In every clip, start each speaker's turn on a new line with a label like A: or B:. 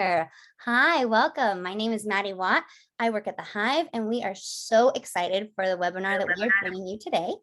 A: Hi, welcome. My name is Maddie Watt. I work at the Hive, and we are so excited for the webinar that we are bringing you today.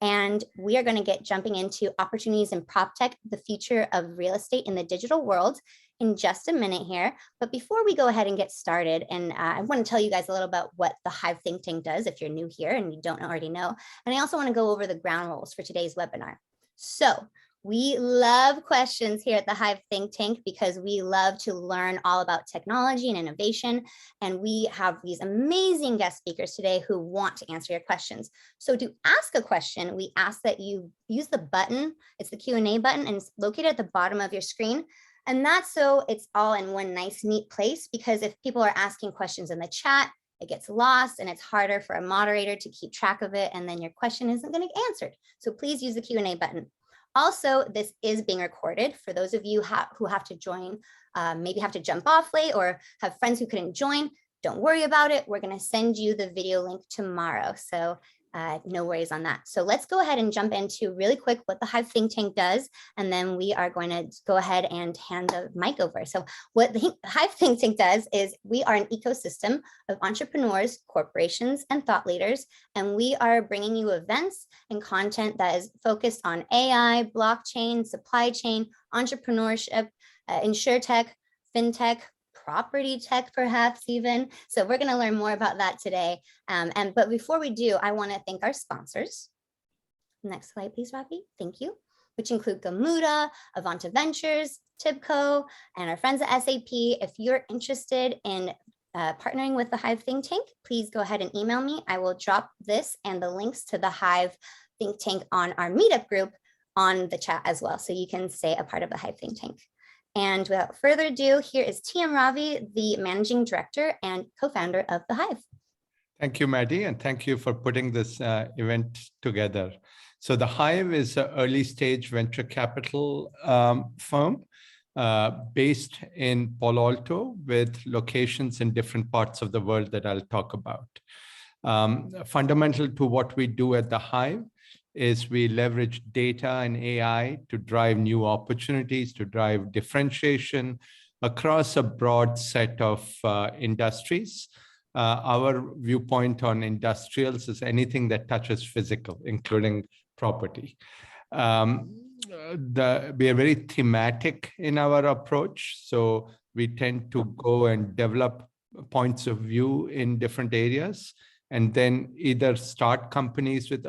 A: And we are going to get jumping into opportunities in PropTech, the future of real estate in the digital world, in just a minute here. But before we go ahead and get started, and I want to tell you guys a little about what the Hive think tank does if you're new here and you don't already know. And I also want to go over the ground rules for today's webinar. So we love questions here at the Hive think tank because we love to learn all about technology and innovation. And we have these amazing guest speakers today who want to answer your questions. So to ask a question, we ask that you use the button. It's the Q&A button, and it's located at the bottom of your screen. And that's so it's all in one nice, neat place, because if people are asking questions in the chat, it gets lost and it's harder for a moderator to keep track of it, and then your question isn't going to get answered. So please use the Q&A button. Also, this is being recorded for those of you who have to join, maybe have to jump off late or have friends who couldn't join. Don't worry about it. We're going to send you the video link tomorrow. So no worries on that. So let's go ahead and jump into really quick what the Hive think tank does. And then we are going to go ahead and hand the mic over. So what the Hive think tank does is we are an ecosystem of entrepreneurs, corporations, and thought leaders. And we are bringing you events and content that is focused on AI, blockchain, supply chain, entrepreneurship, insurtech, fintech, property tech, perhaps even. So we're going to learn more about that today. But before we do, I want to thank our sponsors. Next slide, please, Ravi. Thank you. Which include Gamuda, Avanta Ventures, Tibco, and our friends at SAP. If you're interested in partnering with the Hive think tank, please go ahead and email me. I will drop this and the links to the Hive think tank on our meetup group on the chat as well, so you can stay a part of the Hive think tank. And without further ado, here is TM Ravi, the Managing Director and co-founder of the Hive.
B: Thank you, Maddie, and thank you for putting this event together. So the Hive is an early stage venture capital firm based in Palo Alto with locations in different parts of the world that I'll talk about. Fundamental to what we do at the Hive is we leverage data and AI to drive new opportunities, to drive differentiation across a broad set of industries. Our viewpoint on industrials is anything that touches physical, including property. We are very thematic in our approach, so we tend to go and develop points of view in different areas, and then either start companies with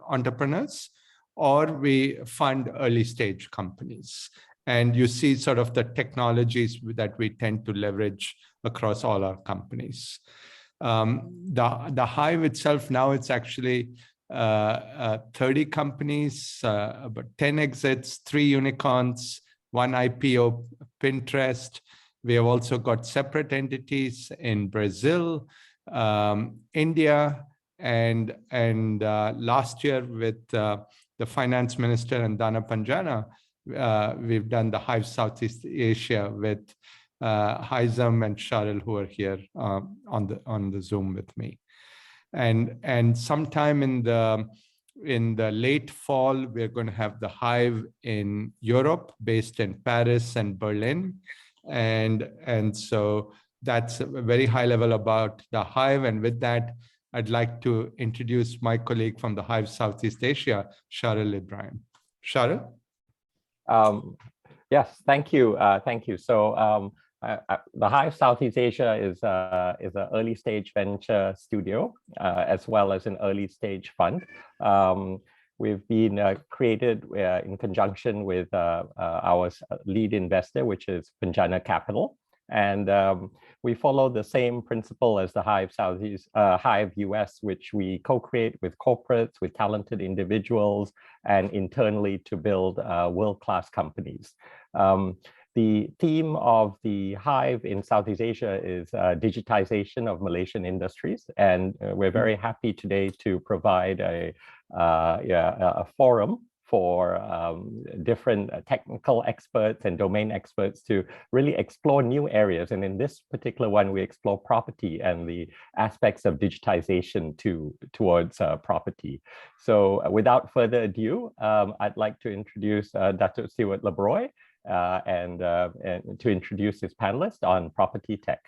B: entrepreneurs, or we fund early stage companies. And you see sort of the technologies that we tend to leverage across all our companies. The Hive itself, now it's actually 30 companies, about 10 exits, 3 unicorns, 1 IPO, Pinterest. We have also got separate entities in Brazil, India, and last year with the finance minister and Dana Panjana, we've done the Hive Southeast Asia with Hizam and Cheryl, who are here on the Zoom with me. And sometime in the late fall, we're going to have the Hive in Europe, based in Paris and Berlin, and so that's a very high level about the Hive. And with that, I'd like to introduce my colleague from the Hive Southeast Asia, Cheryl Ibrahim. Cheryl?
C: Yes, thank you. Thank you. So the Hive Southeast Asia is an early stage venture studio, as well as an early stage fund. We've been created in conjunction with our lead investor, which is Panjana Capital. And we follow the same principle as the Hive Southeast, Hive US, which we co-create with corporates, with talented individuals, and internally to build world-class companies. The theme of the Hive in Southeast Asia is digitization of Malaysian industries. And we're very happy today to provide a forum for different technical experts and domain experts to really explore new areas. And in this particular one, we explore property and the aspects of digitization towards property. So without further ado, I'd like to introduce Dr. Stuart Lebroy, and to introduce his panelist on property tech.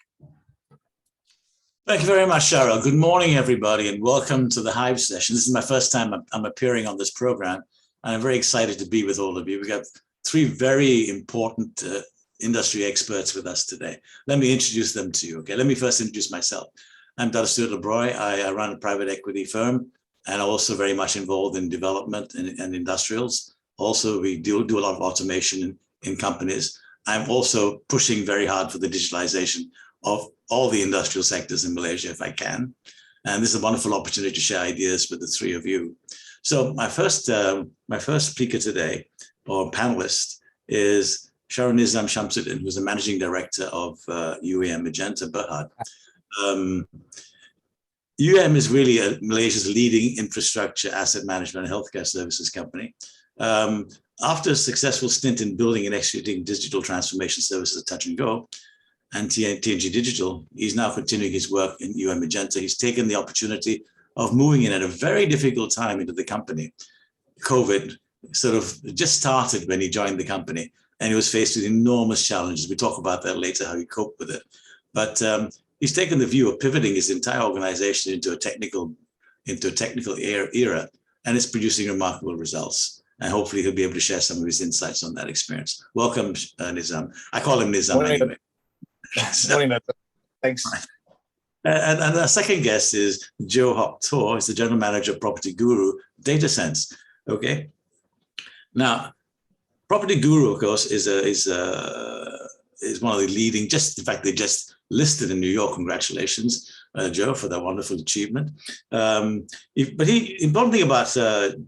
D: Thank you very much, Cheryl. Good morning, everybody, and welcome to the Hive session. This is my first time I'm appearing on this program, and I'm very excited to be with all of you. We've got three very important industry experts with us today. Let me introduce them to you. Okay, let me first introduce myself. I'm Dr. Stuart LeBroy. I run a private equity firm, and I'm also very much involved in development and industrials. Also, we do a lot of automation in companies. I'm also pushing very hard for the digitalization of all the industrial sectors in Malaysia, if I can. And this is a wonderful opportunity to share ideas with the three of you. So my first speaker today, or panelist, is Sharon Nizam Shamsuddin, who's the managing director of UAM Magenta Berhad. UAM is really Malaysia's leading infrastructure, asset management, and healthcare services company. After a successful stint in building and executing digital transformation services at Touch and Go and TNG Digital, he's now continuing his work in UAM Magenta. He's taken the opportunity of moving in at a very difficult time into the company. COVID sort of just started when he joined the company, and he was faced with enormous challenges. We talk about that later, how he coped with it. But he's taken the view of pivoting his entire organization into a technical era, and it's producing remarkable results. And hopefully he'll be able to share some of his insights on that experience. Welcome, Nizam. I call him Nizam anyway.
E: Morning, thanks.
D: And our second guest is Joe Hok Tor. He's the general manager of Property Guru Data Sense. Okay. Now, Property Guru, of course, is one of the leading. In fact, they just listed in New York. Congratulations, Joe, for that wonderful achievement. But the important thing about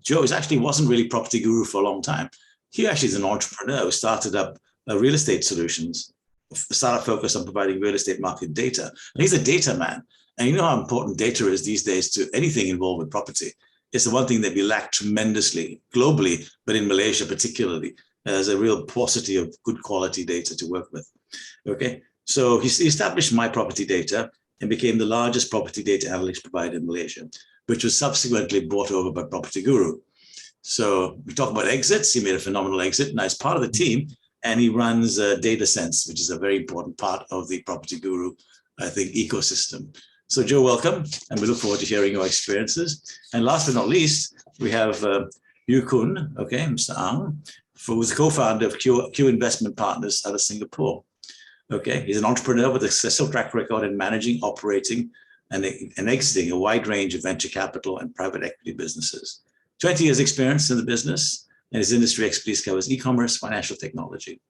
D: Joe is actually wasn't really Property Guru for a long time. He actually is an entrepreneur who started up real estate solutions. Startup focused on providing real estate market data. And he's a data man. And you know how important data is these days to anything involved with property. It's the one thing that we lack tremendously globally, but in Malaysia particularly. There's a real paucity of good quality data to work with. Okay, so he established My Property Data and became the largest property data analytics provider in Malaysia, which was subsequently bought over by Property Guru. So we talk about exits. He made a phenomenal exit. Now he's part of the team. And he runs Data Sense, which is a very important part of the Property Guru, I think, ecosystem. So Joe, welcome, and we look forward to hearing your experiences. And last but not least, we have Yu Kun, okay, Mr. Ang, who's the co-founder of Q Investment Partners out of Singapore. Okay, he's an entrepreneur with a successful track record in managing, operating, and exiting a wide range of venture capital and private equity businesses. 20 years experience in the business, and his industry expertise covers e-commerce, financial technology.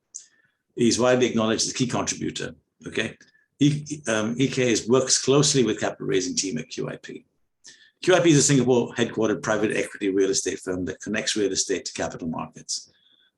D: He's widely acknowledged as a key contributor, okay? EK works closely with capital raising team at QIP. QIP is a Singapore headquartered private equity real estate firm that connects real estate to capital markets.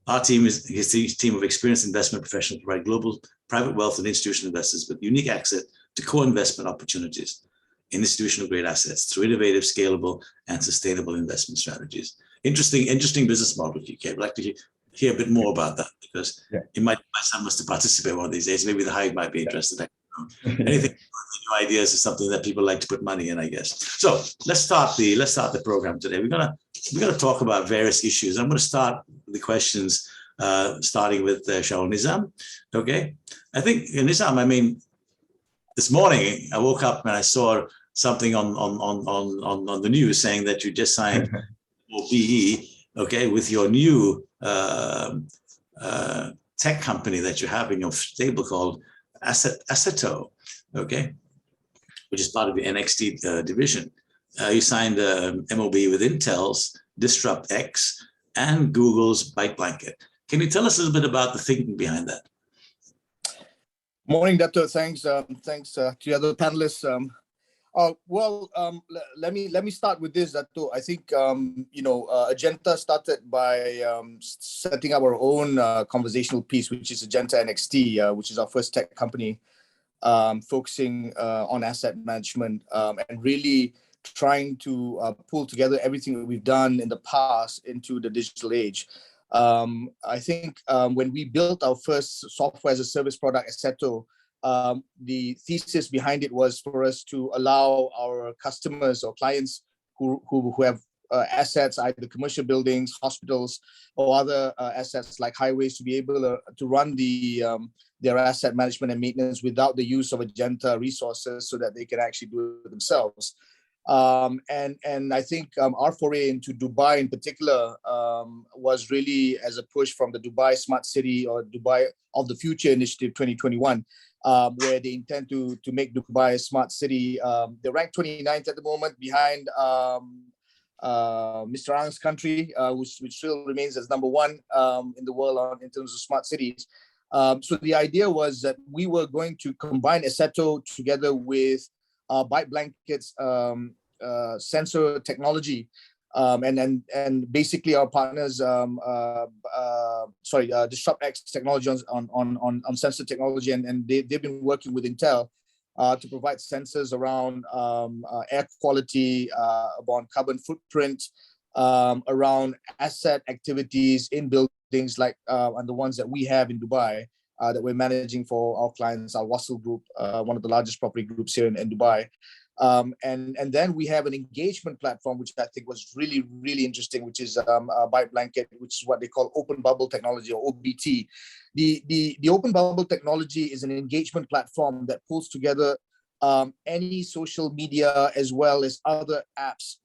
D: Our team is his team of experienced investment professionals who provide global private wealth and institutional investors with unique access to co-investment opportunities in institutional grade assets through innovative, scalable, and sustainable investment strategies. Interesting business model, UK. I'd like to hear a bit more about that because it might be some of us to participate one of these days. Maybe the Hive might be interested. Anything, new ideas is something that people like to put money in, I guess. So let's start the program today. We're gonna talk about various issues. I'm gonna start the questions, starting with Sharon Nizam. Okay, I think Nizam. I mean, this morning I woke up and I saw something on the news saying that you just signed. OBE, okay, with your new tech company that you have in your stable called Assetto, okay, which is part of the NXT division. You signed a MOB with Intel's Disrupt X and Google's Byte Blanket. Can you tell us a little bit about the thinking behind that?
E: Morning, Dato. Thanks to the other panelists. Let me start with this, Dato. I think Agenta started by setting up our own conversational piece, which is Agenta NXT, which is our first tech company focusing on asset management and really trying to pull together everything that we've done in the past into the digital age. I think when we built our first software as a service product, Assetto, the thesis behind it was for us to allow our customers or clients who have assets, either commercial buildings, hospitals, or other assets like highways, to be able to run their asset management and maintenance without the use of Agenta resources, so that they can actually do it themselves. And I think our foray into Dubai in particular was really as a push from the Dubai Smart City, or Dubai of the Future Initiative 2021, where they intend to make Dubai a smart city. They rank 29th at the moment, behind Mr. Ang's country, which still remains as #1 in the world in terms of smart cities. So the idea was that we were going to combine Assetto together with Byte Blanket's sensor technology, and basically our partners, DisruptX technology on sensor technology, and they've been working with Intel to provide sensors around air quality, around carbon footprint, around asset activities in buildings like and the ones that we have in Dubai that we're managing for our clients, our Wassel Group, one of the largest property groups here in Dubai. And then we have an engagement platform, which I think was really, really interesting, which is Byte Blanket, which is what they call open bubble technology, or OBT. The open bubble technology is an engagement platform that pulls together any social media as well as other apps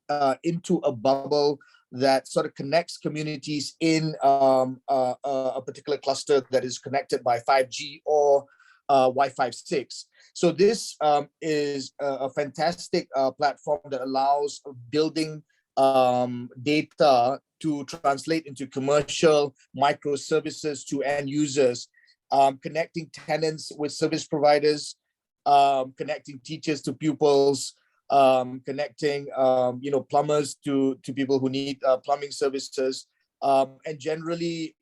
E: into a bubble that sort of connects communities in a particular cluster that is connected by 5G or Wi-Fi 6. So this is a fantastic platform that allows building data to translate into commercial microservices to end users, connecting tenants with service providers, connecting teachers to pupils, connecting plumbers to people who need plumbing services. And generally,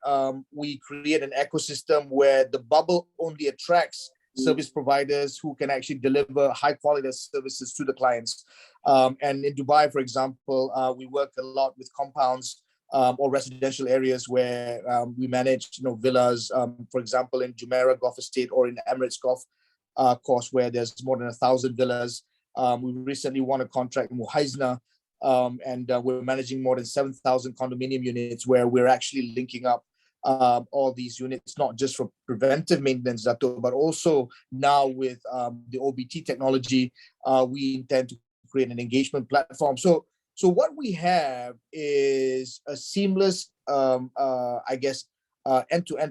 E: we create an ecosystem where the bubble only attracts service providers who can actually deliver high quality services to the clients. And in Dubai, for example, we work a lot with compounds or residential areas where we manage villas, for example, in Jumeirah Golf Estate or in Emirates Golf Course, where there's more than 1,000 villas. We recently won a contract in Muhaizna, and we're managing more than 7,000 condominium units, where we're actually linking up all these units, not just for preventive maintenance, but also now with the OBT technology, we intend to create an engagement platform. So what we have is a seamless, end-to-end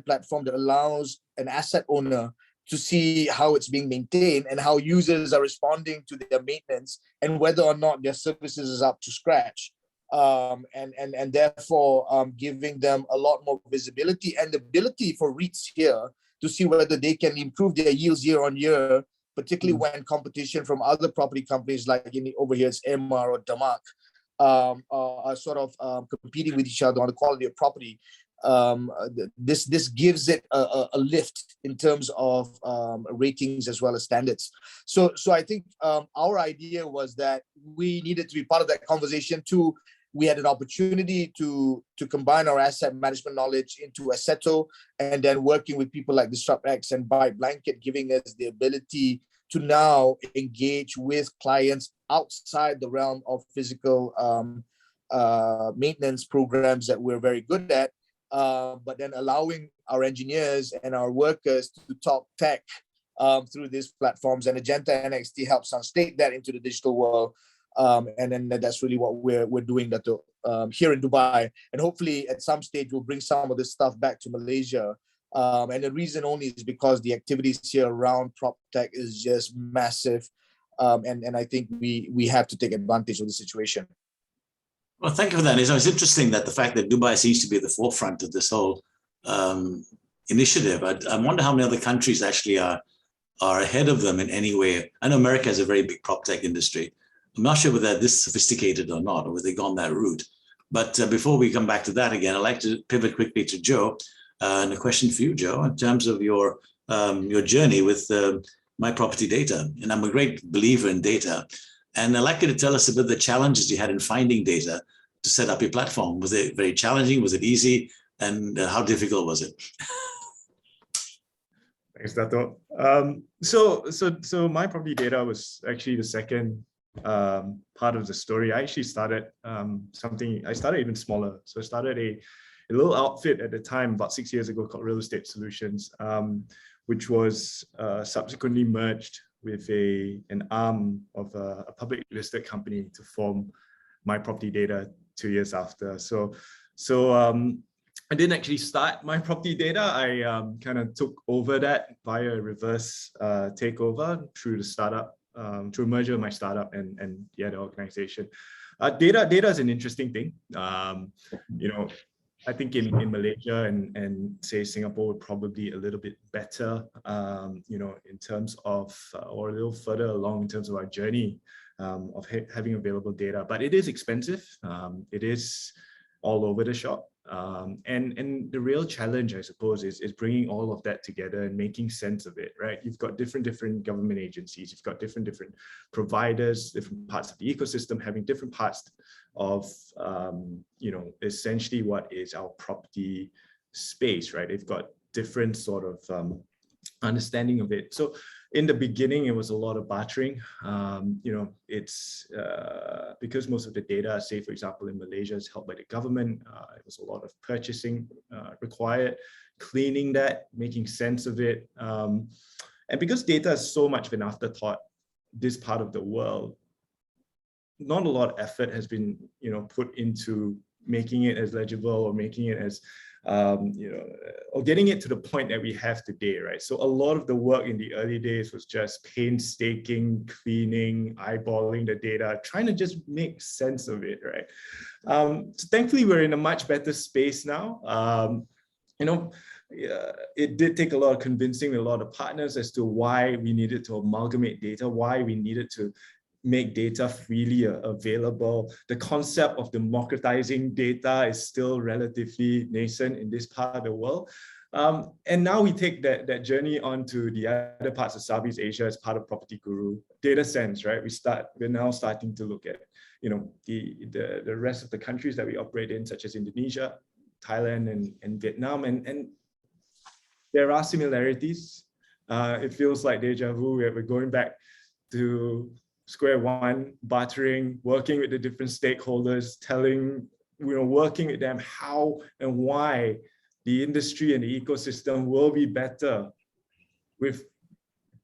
E: platform that allows an asset owner to see how it's being maintained and how users are responding to their maintenance and whether or not their services is up to scratch. And therefore giving them a lot more visibility and ability for REITs here to see whether they can improve their yields year on year, particularly when competition from other property companies like over here it's Emaar or Damak are sort of competing with each other on the quality of property. This gives it a lift in terms of ratings as well as standards. So I think our idea was that we needed to be part of that conversation too. We had an opportunity to combine our asset management knowledge into Assetto, and then working with people like DisruptX and Byte Blanket, giving us the ability to now engage with clients outside the realm of physical maintenance programs that we're very good at, but then allowing our engineers and our workers to talk tech through these platforms. And Agenta NXT helps translate that into the digital world. And then that's really what we're doing that here in Dubai. And hopefully at some stage we'll bring some of this stuff back to Malaysia. And the reason only is because the activities here around PropTech is just massive. And I think we have to take advantage of the situation.
D: Well, thank you for that. It's interesting that the fact that Dubai seems to be at the forefront of this whole initiative. I wonder how many other countries actually are ahead of them in any way. I know America has a very big PropTech industry. I'm not sure whether they're this sophisticated or not, or whether they've gone that route. But before we come back to that again, I'd like to pivot quickly to Joe. And a question for you, Joe, in terms of your journey with My Property Data. And I'm a great believer in data. And I'd like you to tell us a bit of the challenges you had in finding data to set up your platform. Was it very challenging? Was it easy? And how difficult was it?
F: Thanks, Dato. So My Property Data was actually the second part of the story. I actually started I started even smaller. So I started a little outfit at the time about 6 years ago called Real Estate Solutions, which was subsequently merged with an arm of a public listed company to form My Property Data 2 years after. So I didn't actually start My Property Data. I kind of took over that via a reverse takeover through the startup, through a merger of my startup and the other organization. Data is an interesting thing. You know, I think in Malaysia and say Singapore would probably a little bit better, you know, in terms of, or a little further along in terms of our journey of having available data, but it is expensive. It is all over the shop. And the real challenge, I suppose, is bringing all of that together and making sense of it, right? You've got different government agencies, you've got different providers, different parts of the ecosystem having different parts of, you know, essentially what is our property space, right? They've got different sort of understanding of it. So in the beginning, it was a lot of bartering. You know, it's because most of the data, say for example, in Malaysia is held by the government, it was a lot of purchasing required, cleaning that, making sense of it. And because data is so much of an afterthought, this part of the world, not a lot of effort has been, you know, put into making it as legible or making it as you know, or getting it to the point that we have today, right? So a lot of the work in the early days was just painstaking, cleaning, eyeballing the data, trying to just make sense of it, right? So thankfully, we're in a much better space now. You know, it did take a lot of convincing a lot of partners as to why we needed to amalgamate data, why we needed to make data freely available. The concept of democratizing data is still relatively nascent in this part of the world. And now we take that journey onto the other parts of Southeast Asia as part of Property Guru. Data sense, right? We're now starting to look at, you know, the rest of the countries that we operate in, such as Indonesia, Thailand, and Vietnam, and there are similarities. It feels like deja vu. We're going back to square one, bartering, working with the different stakeholders, telling, you know, working with them how and why the industry and the ecosystem will be better with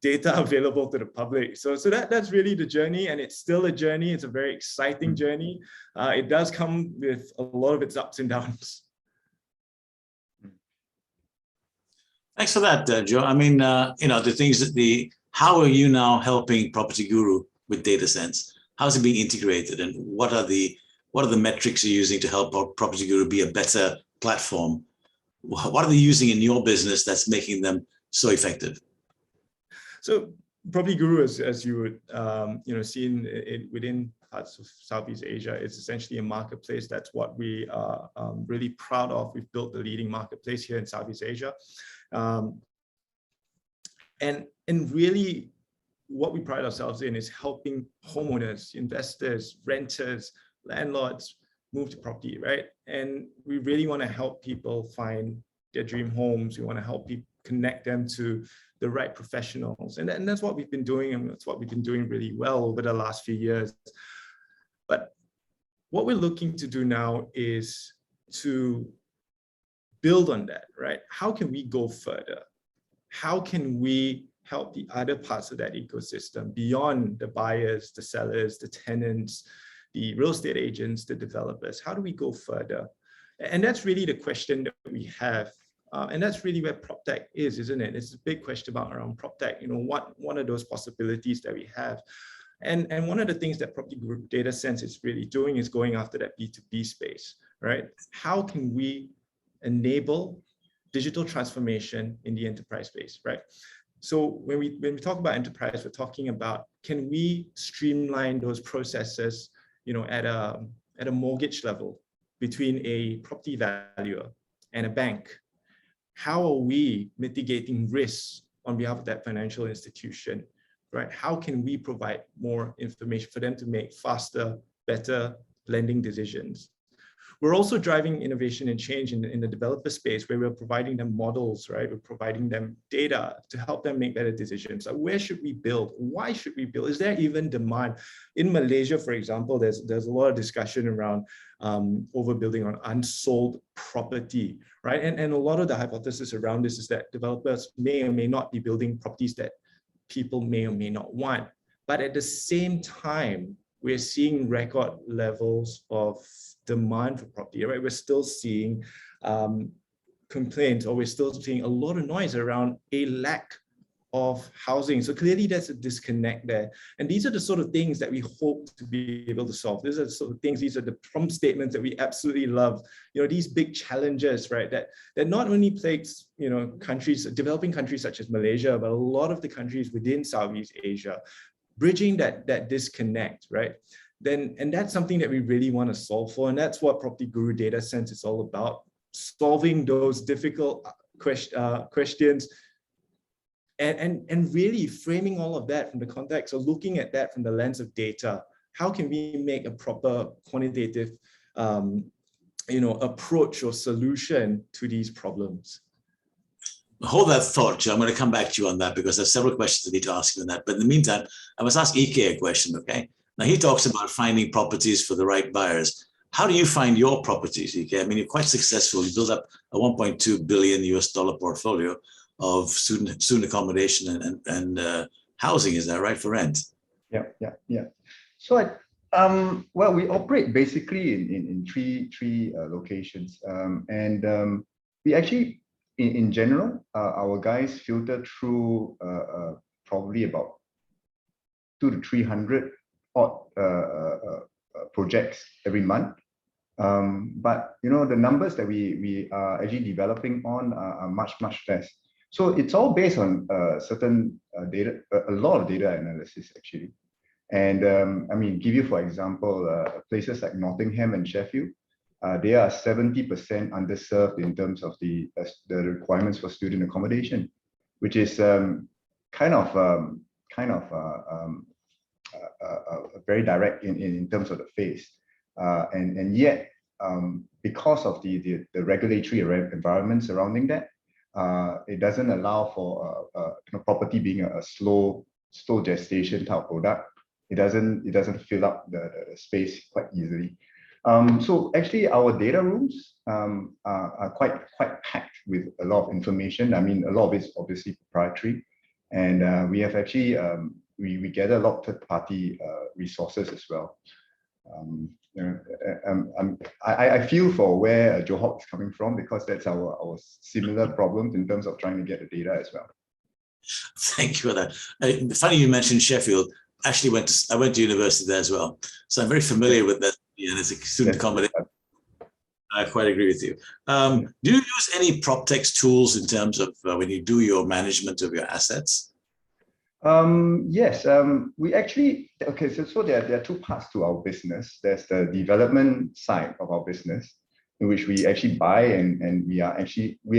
F: data available to the public. So that's really the journey, and it's still a journey. It's a very exciting journey. It does come with a lot of its ups and downs.
D: Thanks for that, Joe. I mean, you know, the things that how are you now helping Property Guru with data sense? How's it being integrated, and what are the metrics you're using to help Property Guru be a better platform? What are they using in your business that's making them so effective?
F: So Property Guru, as you would you know, see within parts of Southeast Asia, it's essentially a marketplace. That's what we are really proud of. We've built the leading marketplace here in Southeast Asia, and really, what we pride ourselves in is helping homeowners, investors, renters, landlords move to property, right? And we really want to help people find their dream homes. We want to help people connect them to the right professionals. And that's what we've been doing, and that's what we've been doing really well over the last few years. But what we're looking to do now is to build on that, right? How can we go further? How can we help the other parts of that ecosystem beyond the buyers, the sellers, the tenants, the real estate agents, the developers? How do we go further? And that's really the question that we have. And that's really where PropTech is, isn't it? It's a big question around PropTech. You know, what are those possibilities that we have? And one of the things that Property Group Data Sense is really doing is going after that B2B space, right? How can we enable digital transformation in the enterprise space, right? So when we talk about enterprise, we're talking about, can we streamline those processes, you know, at a mortgage level between a property valuer and a bank? How are we mitigating risks on behalf of that financial institution, right? How can we provide more information for them to make faster, better lending decisions? We're also driving innovation and change in the developer space, where we're providing them models, right? We're providing them data to help them make better decisions. So where should we build? Why should we build? Is there even demand? In Malaysia, for example, there's a lot of discussion around overbuilding on unsold property, right? And a lot of the hypothesis around this is that developers may or may not be building properties that people may or may not want. But at the same time, we're seeing record levels of demand for property, right? We're still seeing complaints, or we're still seeing a lot of noise around a lack of housing. So clearly there's a disconnect there. And these are the sort of things that we hope to be able to solve. These are the sort of things, these are the prompt statements that we absolutely love. You know, these big challenges, right? That not only plagues, you know, countries, developing countries such as Malaysia, but a lot of the countries within Southeast Asia, bridging that disconnect, right? And that's something that we really want to solve for. And that's what Property Guru Data Sense is all about, solving those difficult questions and really framing all of that from the context of looking at that from the lens of data. How can we make a proper quantitative approach or solution to these problems?
D: Hold that thought, Joe. I'm going to come back to you on that because there's several questions I need to ask you on that. But in the meantime, I must ask Ike a question, okay? Now, he talks about finding properties for the right buyers. How do you find your properties, Ike? I mean, you're quite successful. You built up a $1.2 billion US portfolio of student accommodation and housing. Is that right, for rent?
G: Yeah. So, well, we operate basically in three locations, we actually, in general, our guys filter through probably about 200 to 300 odd projects every month. But you know, the numbers that we are actually developing on are much less. So it's all based on certain data, a lot of data analysis actually. And I mean, give you for example, places like Nottingham and Sheffield. They are 70% underserved in terms of the requirements for student accommodation, which is kind of very direct in terms of the face, and yet because of the regulatory environment surrounding that, it doesn't allow for property being a slow gestation type product. It doesn't fill up the space quite easily. So actually, our data rooms are quite packed with a lot of information. I mean, a lot of it's obviously proprietary, and we have actually we gather a lot of third-party resources as well. I feel for where Joe Hock is coming from, because that's our similar problems in terms of trying to get the data as well.
D: Thank you for that. Funny you mentioned Sheffield. Actually, I went to university there as well, so I'm very familiar with that. And as a student accommodation, I quite agree with you. Do you use any PropTech tools in terms of when you do your management of your assets?
G: Yes, we actually, okay, so there are two parts to our business. There's the development side of our business, in which we actually buy and we are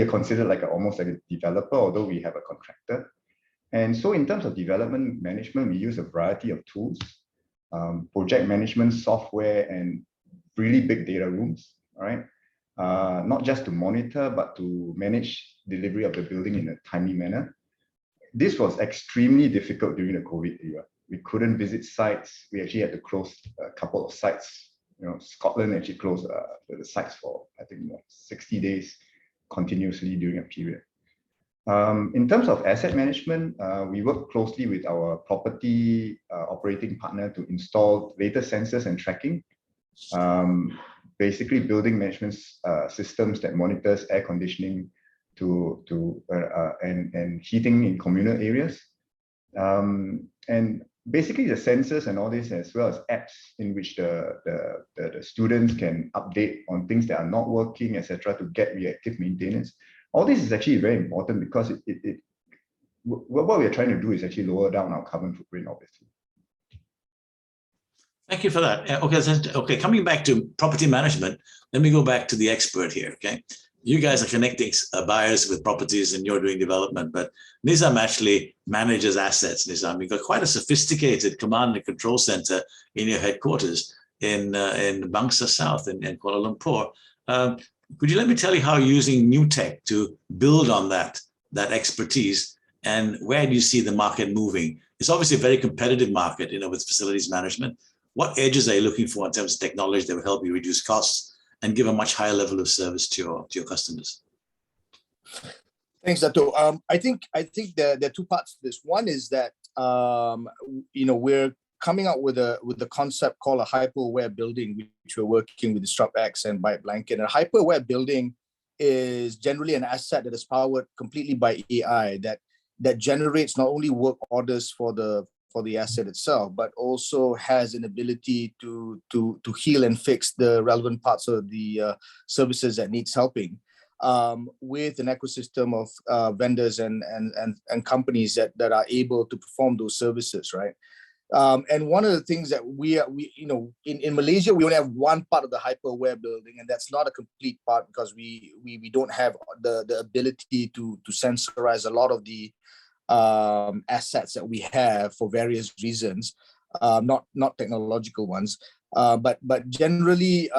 G: considered like almost like a developer, although we have a contractor. And so in terms of development management, we use a variety of tools, project management software, and really big data rooms, all right? Not just to monitor, but to manage delivery of the building in a timely manner. This was extremely difficult during the COVID era. We couldn't visit sites. We actually had to close a couple of sites. You know, Scotland actually closed the sites for, I think, 60 days continuously during a period. In terms of asset management, we work closely with our property operating partner to install data sensors and tracking, basically building management systems that monitors air conditioning and heating in communal areas, and basically the sensors and all this, as well as apps in which the students can update on things that are not working, etc., to get reactive maintenance. All this is actually very important because what we are trying to do is actually lower down our carbon footprint, obviously.
D: Thank you for that. Okay, coming back to property management, let me go back to the expert here, okay? You guys are connecting buyers with properties and you're doing development, but Nizam actually manages assets, Nizam. You've got quite a sophisticated command and control center in your headquarters. in Bangsa South in Kuala Lumpur. Could you let me tell you how you're using new tech to build on that expertise, and where do you see the market moving? It's obviously a very competitive market, with facilities management. What edges are you looking for in terms of technology that will help you reduce costs and give a much higher level of service to your customers?
E: Thanks, Dato. I think there are two parts to this. One is that we're coming out with a concept called a hyper-aware building, which we're working with DisruptX and Byte Blanket. And a hyper-aware building is generally an asset that is powered completely by AI that generates not only work orders for the asset itself, but also has an ability to heal and fix the relevant parts of the services that needs helping, with an ecosystem of vendors and and companies that are able to perform those services, right? And one of the things that we in Malaysia, we only have one part of the hyper-aware building, and that's not a complete part because we don't have the ability to sensorize a lot of the assets that we have for various reasons, not technological ones. But generally,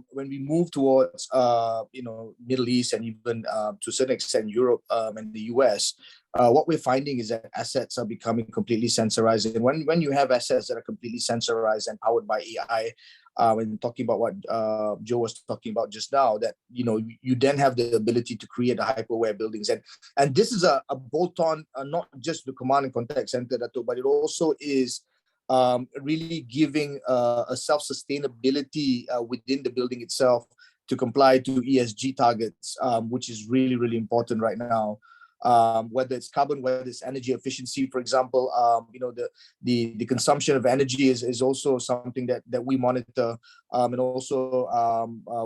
E: when we move towards Middle East and even to a certain extent Europe and the US, what we're finding is that assets are becoming completely sensorized. And when you have assets that are completely sensorized and powered by AI, when talking about what Joe was talking about just now, that you then have the ability to create a hyper-aware buildings, and this is a bolt-on, not just the command and contact center, but it also is really giving a self-sustainability within the building itself to comply to ESG targets, which is really, really important right now. Whether it's carbon, whether it's energy efficiency, for example, the consumption of energy is also something that we monitor, and also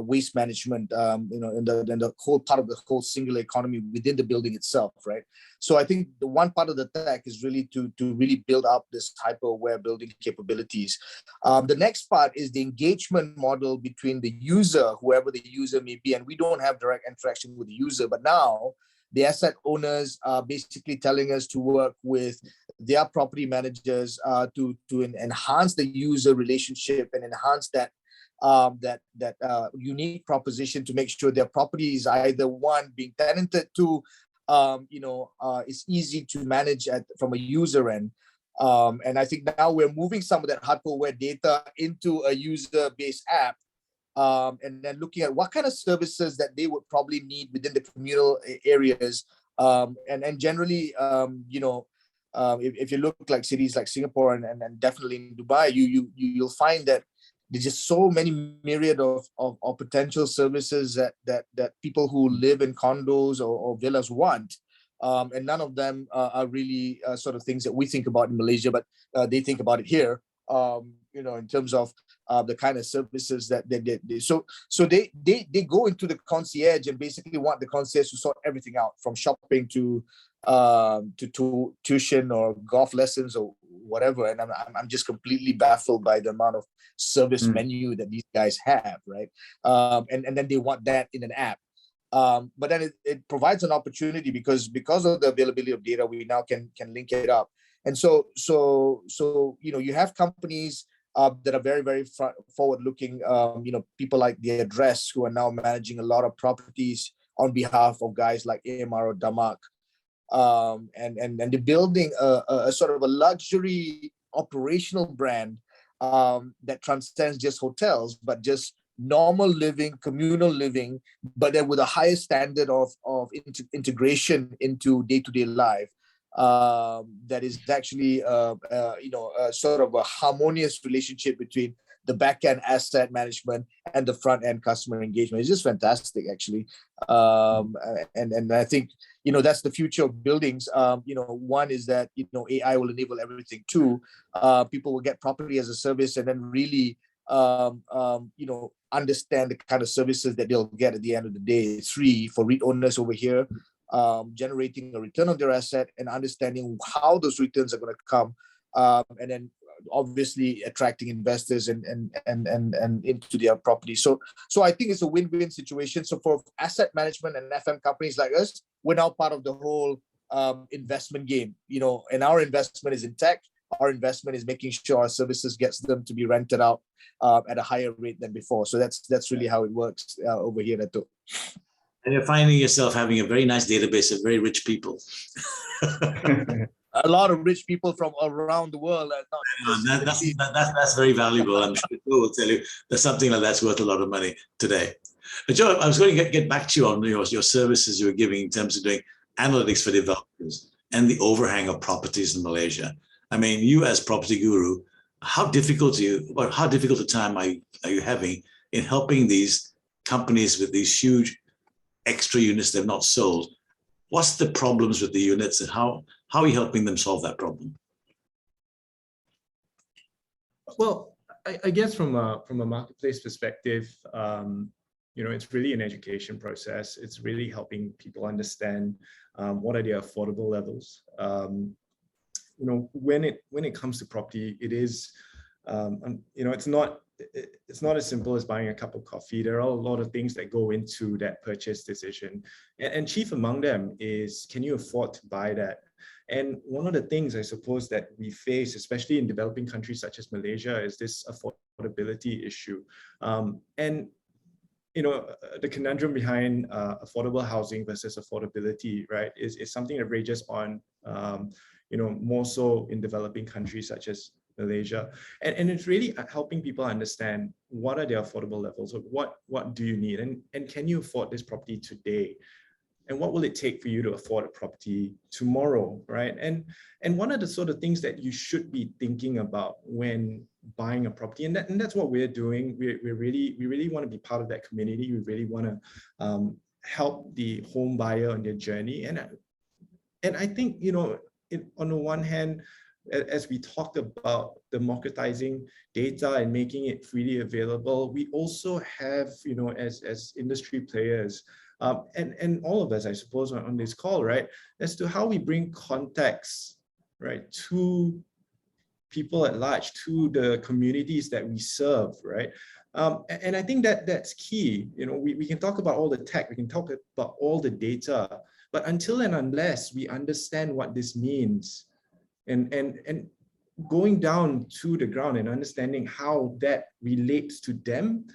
E: waste management, in the whole part of the whole singular economy within the building itself, right? So I think the one part of the tech is really to really build up this hyper-aware building capabilities. The next part is the engagement model between the user, whoever the user may be, and we don't have direct interaction with the user, but now the asset owners are basically telling us to work with their property managers to enhance the user relationship and enhance that unique proposition to make sure their property is either one being tenanted to, it's easy to manage from a user end. And I think now we're moving some of that hyper-aware data into a user-based app. And then looking at what kind of services that they would probably need within the communal areas. And generally, if you look like cities like Singapore and definitely in Dubai, you'll find that there's just so many myriad of potential services that people who live in condos or villas want. And none of them are really sort of things that we think about in Malaysia, but they think about it here. In terms of the kind of services that they did. So they go into the concierge and basically want the concierge to sort everything out, from shopping to tuition or golf lessons or whatever. And I'm just completely baffled by the amount of service menu that these guys have, right? And then they want that in an app. But then it provides an opportunity because of the availability of data, we now can link it up. And so you have companies that are very, very forward-looking. People like The Address, who are now managing a lot of properties on behalf of guys like AMR or Damak, and they're building a sort of a luxury operational brand that transcends just hotels, but just normal living, communal living, but then with a higher standard of integration into day-to-day life. That is actually sort of a harmonious relationship between the back-end asset management and the front-end customer engagement. It's just fantastic, actually. And I think that's the future of buildings. One is that AI will enable everything. Two, people will get property as a service and then really understand the kind of services that they'll get at the end of the day. Three, for REIT owners over here, generating a return on their asset and understanding how those returns are going to come, and then obviously attracting investors and into their property. So I think it's a win-win situation. So for asset management and FM companies like us, we're now part of the whole investment game, and our investment is in tech. our investment is making sure our services gets them to be rented out at a higher rate than before. So that's really how it works over here, Dato'.
D: And you're finding yourself having a very nice database of very rich people.
E: A lot of rich people from around the world.
D: That's very valuable. I'm sure Joe will tell you that something like that's worth a lot of money today. Joe, I was going to get back to you on your services you were giving in terms of doing analytics for developers and the overhang of properties in Malaysia. I mean, you as property guru, how difficult a time are you having in helping these companies with these huge extra units they've not sold? What's the problems with the units, and how are you helping them solve that problem?
F: Well, I guess from a marketplace perspective, it's really an education process. It's really helping people understand what are their affordable levels. When it comes to property, it is, it's not as simple as buying a cup of coffee. There are a lot of things that go into that purchase decision. And chief among them is, can you afford to buy that? And one of the things I suppose that we face, especially in developing countries such as Malaysia, is this affordability issue. The conundrum behind affordable housing versus affordability, right, is something that rages on, more so in developing countries such as Malaysia. And it's really helping people understand what are their affordable levels, or what do you need, and can you afford this property today? And what will it take for you to afford a property tomorrow, right? And one of the sort of things that you should be thinking about when buying a property, and that's what we're doing. We really want to be part of that community. We really want to help the home buyer on their journey. And I think, on the one hand, as we talked about democratizing data and making it freely available, we also have, as industry players, and all of us, I suppose, on this call, right, as to how we bring context, right, to people at large, to the communities that we serve, right? And I think that's key. We can talk about all the tech, we can talk about all the data, but until and unless we understand what this means, and going down to the ground and understanding how that relates to them,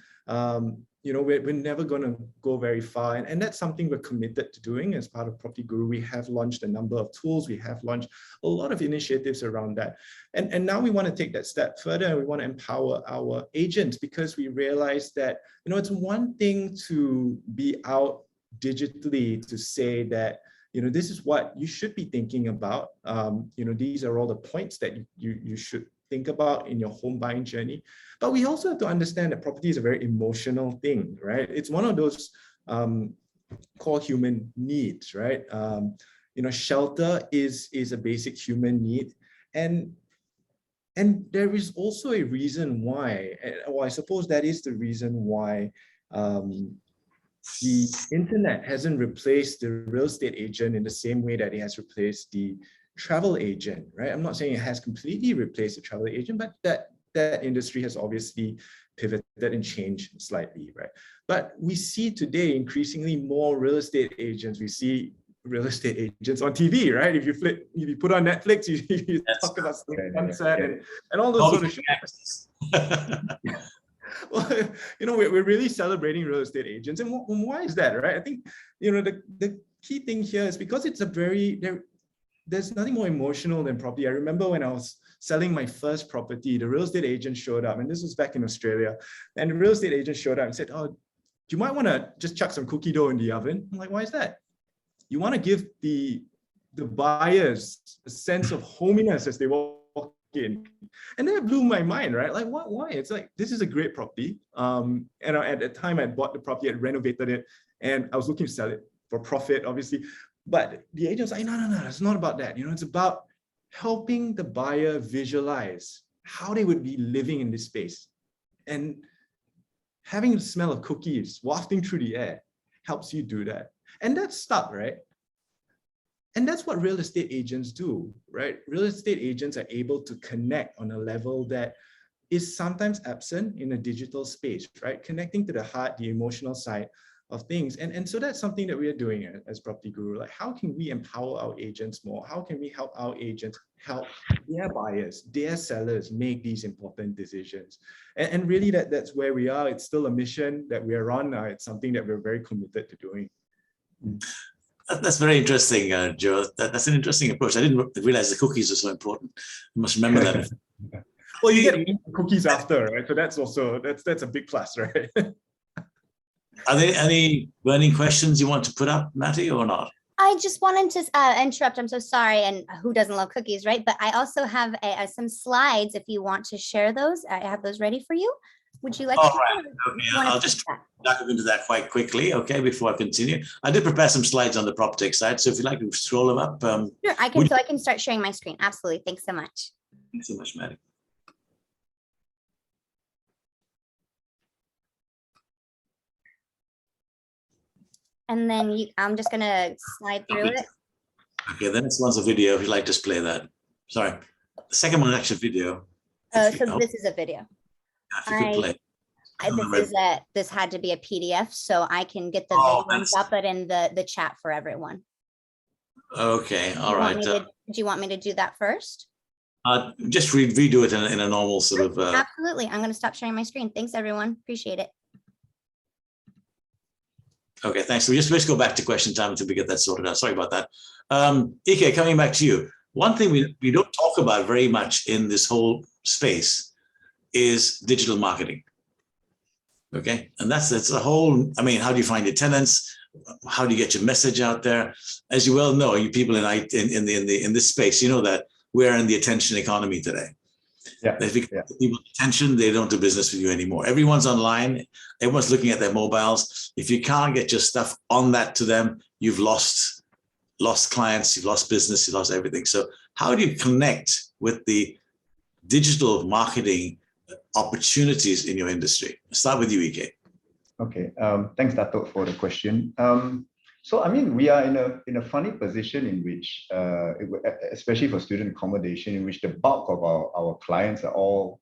F: we're never going to go very far. And that's something we're committed to doing as part of Property Guru. We have launched a number of tools. We have launched a lot of initiatives around that. And now we want to take that step further, and we want to empower our agents, because we realize that, it's one thing to be out digitally to say that, this is what you should be thinking about. These are all the points that you should think about in your home buying journey. But we also have to understand that property is a very emotional thing, right? It's one of those core human needs, right? Shelter is a basic human need. And there is also a reason why, or I suppose that is the reason why the internet hasn't replaced the real estate agent in the same way that it has replaced the travel agent, right? I'm not saying it has completely replaced the travel agent, but that industry has obviously pivoted and changed slightly, right? But we see today increasingly more real estate agents. We see real estate agents on TV, right? If you put on Netflix, you talk about sunset and all those sort of shit. Well, we're really celebrating real estate agents. And why is that, right? I think, the key thing here is because it's there's nothing more emotional than property. I remember when I was selling my first property, the real estate agent showed up, and this was back in Australia. And the real estate agent showed up and said, "Oh, you might want to just chuck some cookie dough in the oven." I'm like, "Why is that?" You want to give the buyers a sense of hominess as they walk in. And that blew my mind, right? Like, why? It's like, this is a great property. And at the time I bought the property, I renovated it, and I was looking to sell it for profit, obviously. But the agent was like, no, it's not about that. It's about helping the buyer visualize how they would be living in this space. And having the smell of cookies wafting through the air helps you do that. And that's stuck, right? And that's what real estate agents do, right? Real estate agents are able to connect on a level that is sometimes absent in a digital space, right? Connecting to the heart, the emotional side things. And so that's something that we are doing as Property Guru. Like, how can we empower our agents more? How can we help our agents help their buyers, their sellers make these important decisions? And really that's where we are. It's still a mission that we are on. It's something that we're very committed to doing.
D: That's very interesting, Joe. That's an interesting approach. I didn't realize the cookies are so important. You must remember that.
F: Well, you get cookies after, right? So that's also, that's a big plus, right?
D: Are there any burning questions you want to put up, Matty, or not?
A: I just wanted to interrupt. I'm so sorry. And who doesn't love cookies, right? But I also have some slides if you want to share those. I have those ready for you. Would you like
D: All
A: to?
D: right. Okay. I'll just dive into that quite quickly, okay, before I continue. I did prepare some slides on the PropTech side, so if you'd like to scroll them up.
A: Sure, I can. So I can start sharing my screen. Absolutely. Thanks so much.
D: Thanks so much, Matty.
A: And then I'm just going to slide through it.
D: Okay, the next one's a video. If you'd like to just play that. Sorry. The second one is actually video.
A: So this is a video.
D: If you could play.
A: This had to be a PDF, so I can get the video and drop it in the chat for everyone.
D: Okay, all right.
A: Do you want me to do that first?
D: Just redo it in a normal sort of.
A: Absolutely. I'm going to stop sharing my screen. Thanks, everyone. Appreciate it.
D: Okay, thanks. So let's go back to question time until we get that sorted out. Sorry about that. Ike, coming back to you. One thing we don't talk about very much in this whole space is digital marketing. Okay, and that's a whole, I mean, how do you find your tenants? How do you get your message out there? As you well know, you people in this space, you know that we're in the attention economy today. Yeah. If you get people's attention, they don't do business with you anymore. Everyone's online. Everyone's looking at their mobiles. If you can't get your stuff on that to them, you've lost clients, you've lost business, you've lost everything. So how do you connect with the digital marketing opportunities in your industry? Start with you, Ike.
G: Okay, thanks, Dato, for the question. So, I mean, we are in a funny position in which, especially for student accommodation, in which the bulk of our clients are all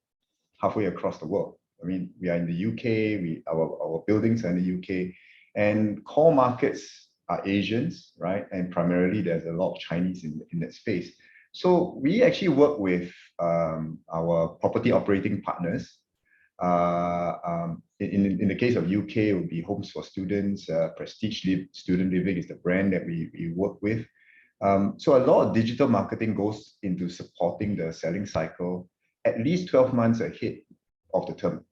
G: halfway across the world. I mean, we are in the UK, our buildings are in the UK, and core markets are Asians, right? And primarily there's a lot of Chinese in that space. So we actually work with our property operating partners. In the case of UK, it would be Homes for Students. Prestige Student Living is the brand that we work with. So a lot of digital marketing goes into supporting the selling cycle at least 12 months ahead of the term.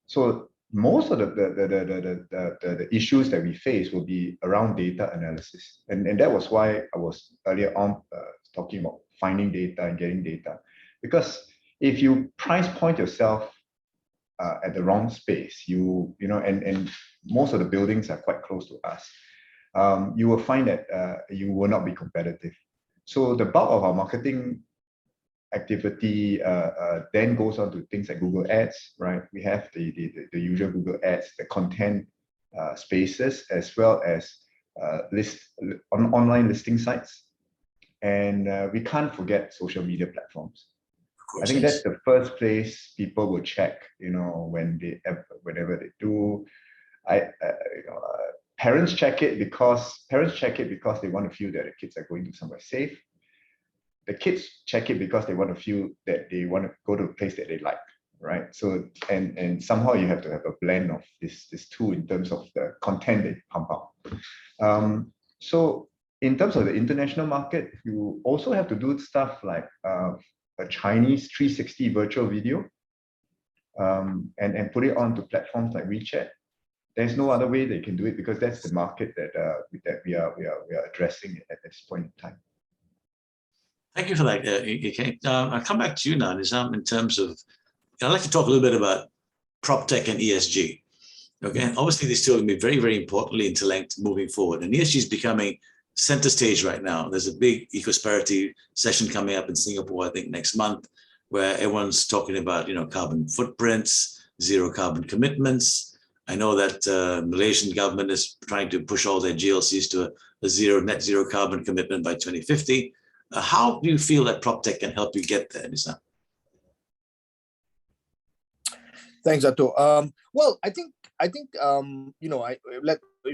G: So most of the issues that we face will be around data analysis. And that was why I was earlier on talking about finding data and getting data. Because if you price point yourself at the wrong space, you know, and most of the buildings are quite close to us, you will find that you will not be competitive. So the bulk of our marketing activity then goes on to things like Google Ads, right? We have the usual Google Ads, the content spaces, as well as online listing sites. And we can't forget social media platforms. I think that's the first place people will check, you know, whenever they do. Parents check it because they want to feel that the kids are going to somewhere safe. The kids check it because they want to feel that they want to go to a place that they like, right? So and somehow you have to have a blend of this two in terms of the content they pump out. So in terms of the international market, you also have to do stuff like a Chinese 360 virtual video and put it onto platforms like WeChat. There's no other way they can do it because that's the market that we are addressing at this point in time.
D: Thank you for that, Ike. I'll come back to you now, Nizam, in terms of, I'd like to talk a little bit about PropTech and ESG. Okay, obviously these two are going to be very, very importantly interlinked moving forward. And ESG is becoming center stage right now. There's a big ecosperity session coming up in Singapore, I think next month, where everyone's talking about, you know, carbon footprints, zero carbon commitments. I know that Malaysian government is trying to push all their GLCs to a net zero carbon commitment by 2050. How do you feel that PropTech can help you get there, Nizam?
E: Thanks, Dato. Well, I think if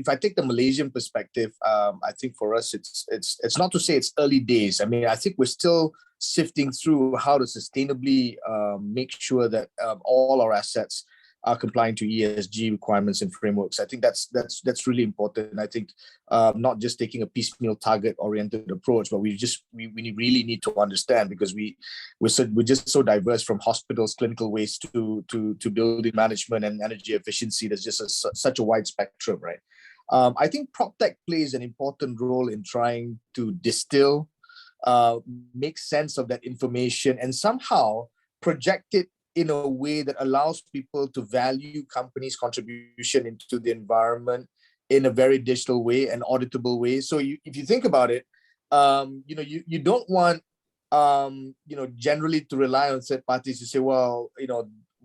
E: I take the Malaysian perspective, I think for us it's not to say it's early days. I mean, I think we're still sifting through how to sustainably make sure that all our assets are complying to ESG requirements and frameworks. I think that's really important. I think not just taking a piecemeal target-oriented approach, but we really need to understand, because we're just so diverse, from hospitals, clinical waste to building management and energy efficiency. There's just such a wide spectrum, right? I think PropTech plays an important role in trying to distill, make sense of that information, and somehow project it in a way that allows people to value companies' contribution into the environment in a very digital way and auditable way. So if you think about it, you don't want, generally to rely on third parties to say, well,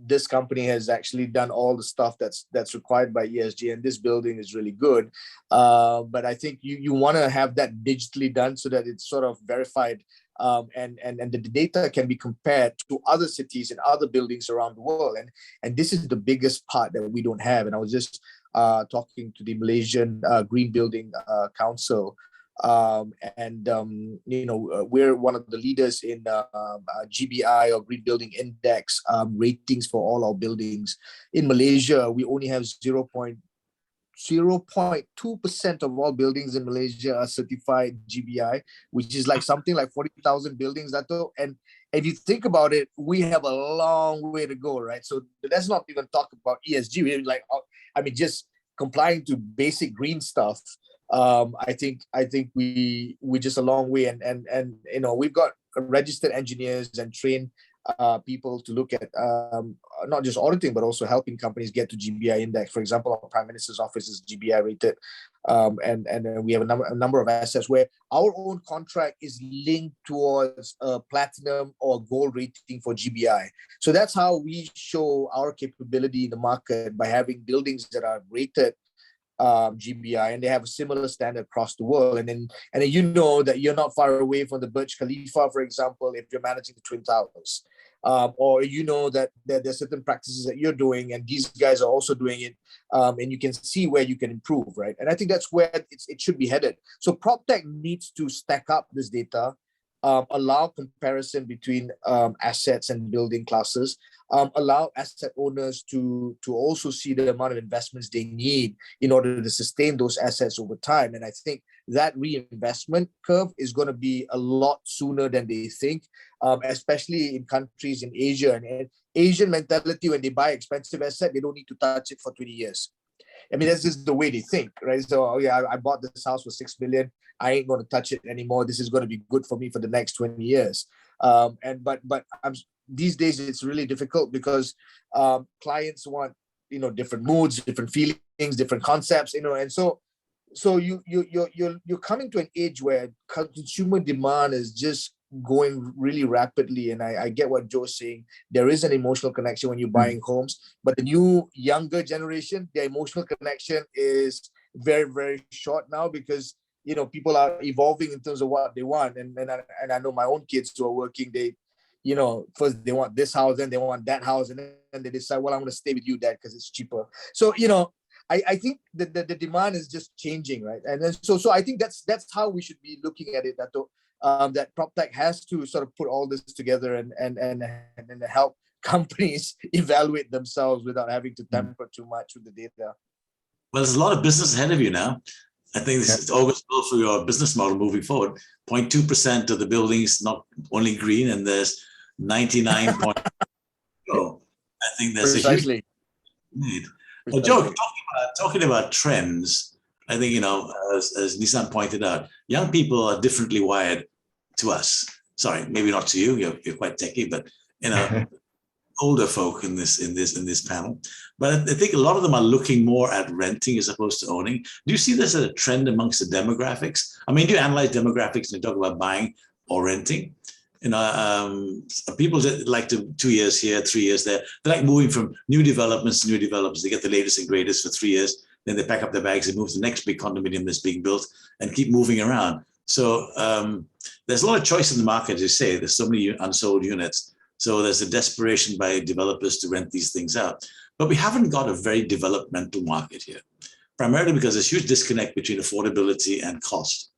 E: this company has actually done all the stuff that's required by ESG, and this building is really good. But I think you want to have that digitally done so that it's sort of verified, and the data can be compared to other cities and other buildings around the world. And this is the biggest part that we don't have. And I was just talking to the Malaysian Green Building Council. We're one of the leaders in GBI, or Green Building Index, ratings for all our buildings. In Malaysia, we only have 0.2% of all buildings in Malaysia are certified GBI, which is like something like 40,000 buildings, Dato. And if you think about it, we have a long way to go, right? So let's not even talk about ESG. We're just complying to basic green stuff. I think we're just a long way, and we've got registered engineers and trained people to look at not just auditing, but also helping companies get to GBI index. For example, our Prime Minister's office is GBI rated, and we have a number of assets where our own contract is linked towards a platinum or gold rating for GBI. So that's how we show our capability in the market, by having buildings that are rated GBI, and they have a similar standard across the world. And then you know that you're not far away from the Burj Khalifa, for example, if you're managing the Twin Towers, or you know that there's certain practices that you're doing, and these guys are also doing it, and you can see where you can improve, right? And I think that's where it should be headed. So PropTech needs to stack up this data, allow comparison between assets and building classes, allow asset owners to also see the amount of investments they need in order to sustain those assets over time. And I think that reinvestment curve is going to be a lot sooner than they think, especially in countries in Asia. And Asian mentality, when they buy expensive asset, they don't need to touch it for 20 years. I mean, that's just the way they think, right? So, I bought this house for 6 million. I ain't going to touch it anymore. This is going to be good for me for the next 20 years. These days it's really difficult, because clients want, different moods, different feelings, different concepts, and so you're coming to an age where consumer demand is just going really rapidly. And I get what Joe's saying. There is an emotional connection when you're buying homes, but the new younger generation, their emotional connection is very, very short now, because people are evolving in terms of what they want. And I know my own kids who are working, they first they want this house, then they want that house, and then they decide, well, I'm going to stay with you, Dad, because it's cheaper. So I think the demand is just changing, right? And then so I think that's how we should be looking at it, that PropTech has to sort of put all this together and help companies evaluate themselves without having to tamper too much with the data.
D: Well, there's a lot of business ahead of you now. I think this is always well for your business model moving forward. 0.2% of the buildings not only green, and there's 99. I think that's
E: Precisely.
D: a huge need. Well, Joe, talking about trends, I think, as Nissan pointed out, young people are differently wired to us. Sorry, maybe not to you. You're quite techy, but older folk in this panel. But I think a lot of them are looking more at renting as opposed to owning. Do you see this as a trend amongst the demographics? I mean, do you analyze demographics and you talk about buying or renting? People that like to 2 years here, 3 years there, they like moving from new developments to new developments. They get the latest and greatest for 3 years. Then they pack up their bags and move to the next big condominium that's being built and keep moving around. So there's a lot of choice in the market, as you say. There's so many unsold units. So there's a desperation by developers to rent these things out. but we haven't got a very developmental market here, primarily because there's huge disconnect between affordability and cost.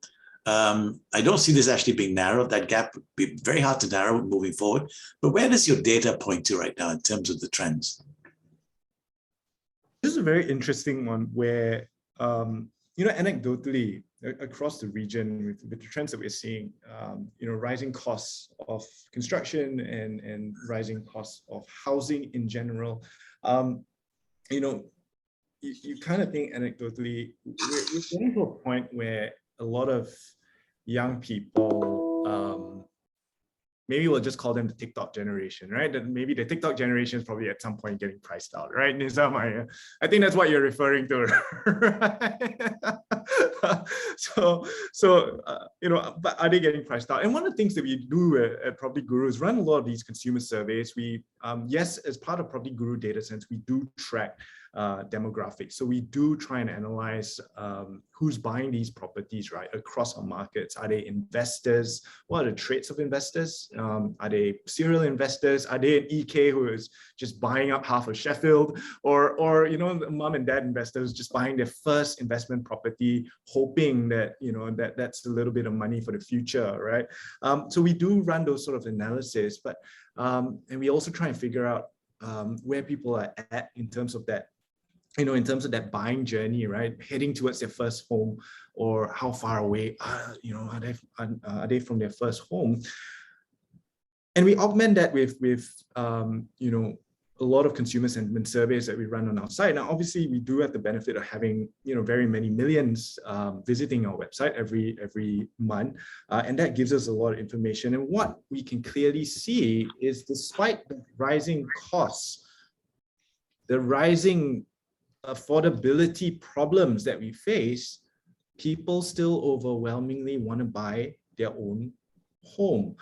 D: I don't see this actually being narrowed. That gap would be very hard to narrow moving forward. But where does your data point to right now in terms of the trends?
F: This is a very interesting one where, anecdotally across the region with the trends that we're seeing, rising costs of construction and rising costs of housing in general, you kind of think anecdotally, we're getting to a point where a lot of young people, maybe we'll just call them the TikTok generation, right? That maybe the TikTok generation is probably at some point getting priced out, right? Nizam, I think that's what you're referring to, right? But are they getting priced out? And one of the things that we do at Property Guru is run a lot of these consumer surveys. We, yes, as part of Property Guru data sense, we do track demographics. So we do try and analyze who's buying these properties, right, across our markets. Are they investors? What are the traits of investors? Are they serial investors? Are they an EK who is just buying up half of Sheffield? Or mom and dad investors just buying their first investment property, hoping that, that's a little bit of money for the future, right? So we do run those sort of analysis, but and we also try and figure out where people are at in terms of that, in terms of that buying journey, right? Heading towards their first home, or how far away, are they from their first home? And we augment that with a lot of consumer sentiment surveys that we run on our site. Now, obviously, we do have the benefit of having, very many millions visiting our website every month, and that gives us a lot of information. And what we can clearly see is, despite the rising costs, the rising affordability problems that we face, people still overwhelmingly want to buy their own home.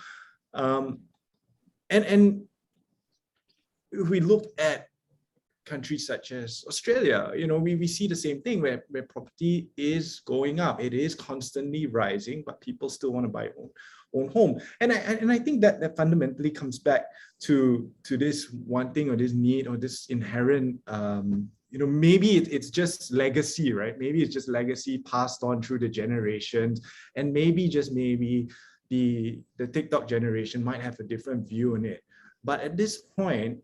F: And if we look at countries such as Australia, we see the same thing where property is going up. It is constantly rising, but people still want to buy own home. And I think that fundamentally comes back to this one thing, or this need, or this inherent maybe it's just legacy, right? Maybe it's just legacy passed on through the generations, and maybe the TikTok generation might have a different view on it. But at this point,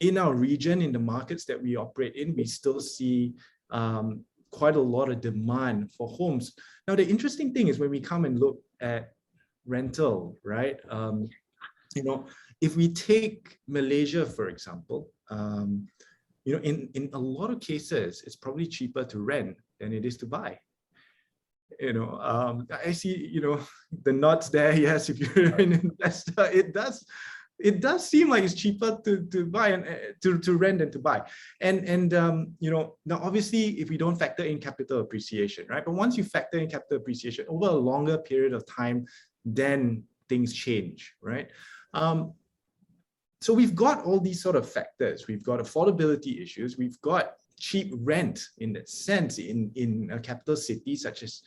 F: in our region, in the markets that we operate in, we still see quite a lot of demand for homes. Now, the interesting thing is when we come and look at rental, right? If we take Malaysia, for example, in a lot of cases, it's probably cheaper to rent than it is to buy. I see, the nods there. Yes, if you're an investor, it does seem like it's cheaper to buy and to rent than to buy. And now obviously, if we don't factor in capital appreciation, right? But once you factor in capital appreciation over a longer period of time, then things change, right? So we've got all these sort of factors. We've got affordability issues. We've got cheap rent in that sense in a capital city such as